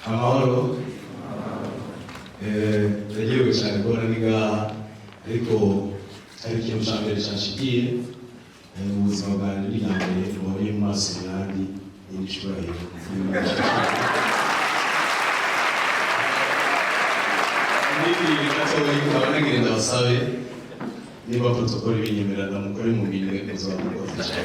amahoro ndagiye cyane kubona niga ariko hari ikintu cya mbere cyanshikiye mu buzima bwanjye n'iyambere mubonye mu maso yanjye n'ibishobora ukaba nagenda basabe niba protokoli binyemerera mukore mu bintu muzabafasha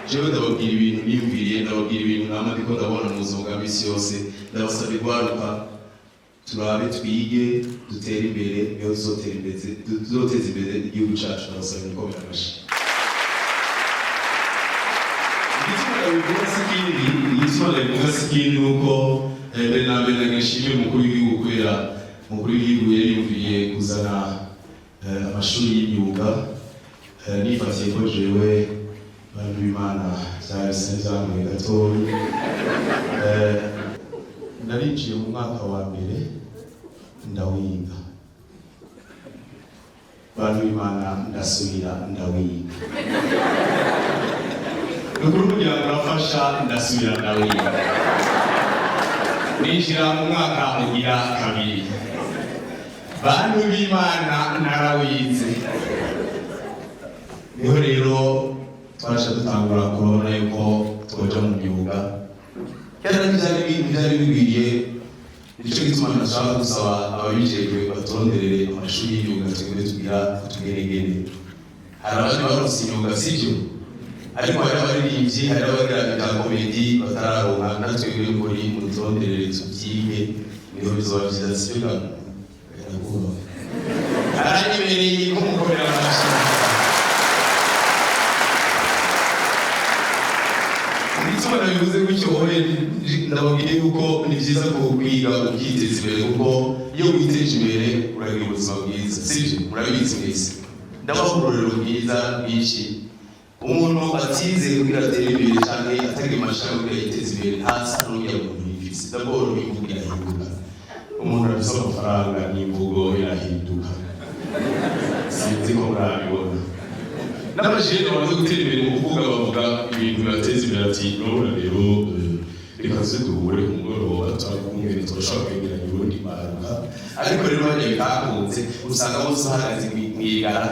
jewe ndababwira ibintu biyumviriye, ndababwira ibintu nama ndiko ndabona mu buzima bwa misi yose. Ndabasaba guharuka turabe twige dutere imbere niho tuzoteza imbere igihugu cyacu. Ndabasaba gukomera amashyi. Igituma ndabivuga si ikindi nuko mbere na mbere nashimiye umukuru w'igihugu kubera umukuru w'igihugu yiyumviye kuzana amashuri y'imyuga. Nifatiye ko jewe bantu b'Imana byahise byangoye gatoya. Narinjiye mu mwaka wa mbere ndawiga, bantu b'Imana ndasubira ndawiga, nukuri kugira ngo urafasha ndasubira ndawiga, ninjira mu mwaka ugira kabiri, bantu b'Imana narawize. Niho rero twasha dutangura kubona yuko twoja mu myuga. Kera ntivyari bigwiriye, nicyo gituma nashaka gusaba ababijejwe baturonderere amashuri y'imyuga tugende tugira utugenegene. Hari abandi baronse imyuga sivyo, ariko hari abaririmbyi, hari abagira ibya komedi batararonka. Natwebwe muri muturonderere tubyige, niho bizoba vyiza sivyo. Aranyemereye kumukorera amashuri. Ituma nabivuze gutyo wowe ndababwiye yuko ni byiza ko kwiga ukiteza imbere, kuko iyo witeje imbere uragira ubuzima bwiza sivyo, murabizi mwese. Ndabaha urugero bwiza bwinshi. Umuntu atize kugira atere imbere cyane atari amashuri kugira yiteze imbere ntasa n'ujya mu bifisi. D'abord imvugo irahinduka, umuntu afite amafaranga n'imvugo irahinduka, sinzi ko murabibona. N'abajene bamaze gutera imbere mu kuvuga bavuga ibintu bibateza imbere, ati none rero reka tuze duhure ku mugoroba turakumwe turashaka kwegeranya ubundi baruka. Ariko rero bajya bitakunze usanga bose bahagaze mwigara,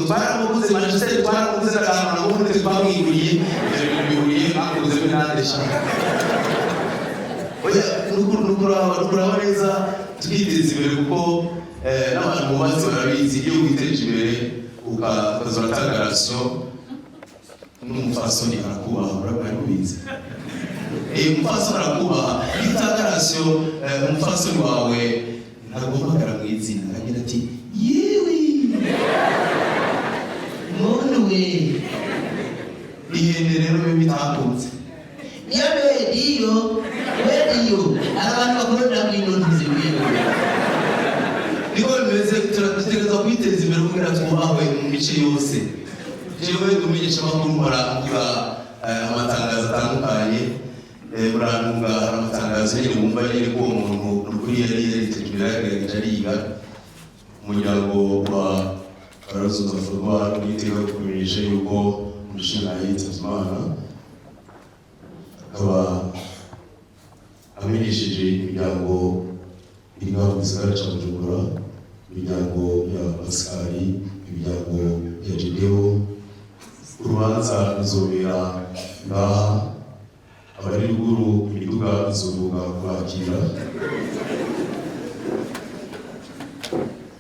twaramuguze Manchester, twaramuguze n'akantu n'ubundi twamwiguriye, ibyo bintu bihuriye bakunze n'andi shaka. Oya nukuraba neza tukiteza imbere, kuko n'abantu bubatse barabizi iyo witeje imbere ukazatanga rasiyo n'umufasoni arakubaha. Murabizi umufasoni arakubaha, iyo utanga rasiyo umufasoni wawe ntaguhamagara mu izina, aragira ati yewe none we ihene rero biba bitakunze yabe iyo abantu bakorera mu inonzi wiwe. Niko bimeze, turategereza kwiteza imbere kugira twubahwe mu mice yose. Jewe umumenyesha amakuru muravuga amatangazo atandukanye, murantunga hari amatangazo nyine mwumva nyine ko uwo muntu nukuri yari yariteje imbere yagerageje ariga. Umuryango wa Barazuza Forwa n'iteka kumenyesha yuko umushinga yitavye Imana, akaba amenyesheje imiryango iri ngaho mu gisagara ca Bujumbura, imiryango ya Pascali, imiryango ya Jedeo. Urubanza ruzobera ngaha, abari ruguru imiduga izoduga kubakira.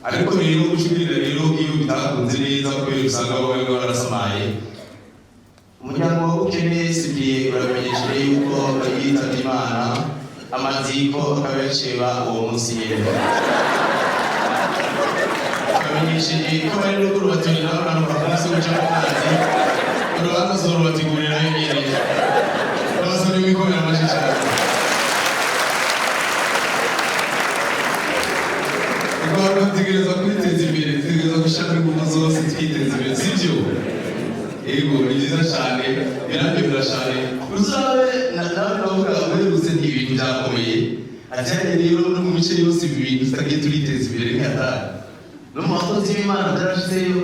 Ariko rero gushirira rero iyo bitakunze neza kubera usanga bamwe barasamaye, umuryango ukeneye sibiye uramenyesheje yuko bayitavye Imana, amaziko akabaceba uwo munsi nyene. Akamenyesheje ko bari ruguru batorera abantu bakunze guca mu mazi, urubanza zorubategurira nyene. Abasore bikomera amashyi cyane. Dutegereza kwiteza imbere, dutegereza gushaka ingufu zose twiteza imbere sivyo. ego ni byiza cyane birandemera cyane uzabe nawe navuga uherutse n'ibintu byakomeye ajyanye rero no mu mice yose ibintu tutagiye turiteza imbere nk'atari no mu bakozi b'Imana byarashizeyo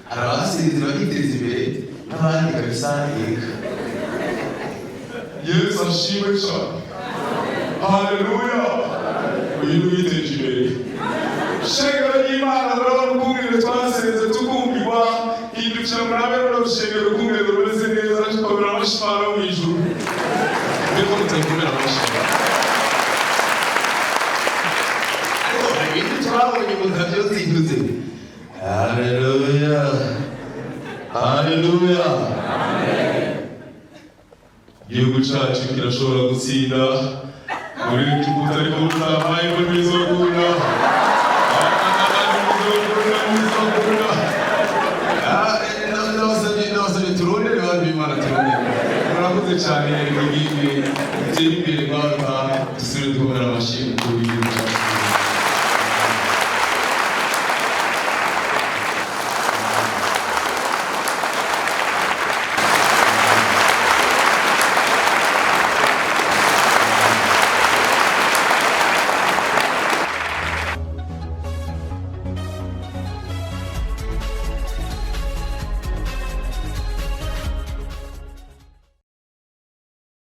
hari abasinzi bakiteza imbere n'abandi kabisa yega Yesu ashimwe cyane haleluya uyu witeje imbere shengero y'Imana urabona ukungene twasenze tukumvirwa hindukira murabe no shengero ukungene rumeze neza tukabona amashimano mu ijuru ndiko mutayikomera amashimano ariko hari ibintu twabonye mu nzira byose hinduze haleluya haleluya igihugu cyacu kirashobora gutsinda muri Egiputa ariko mutabaye ngo ntibizokunda ndabasabye turondere abantu b'Imana turondere murakoze cyane mugire imbere rwanda dusubire dukomera amashyi ku gihugu cyacu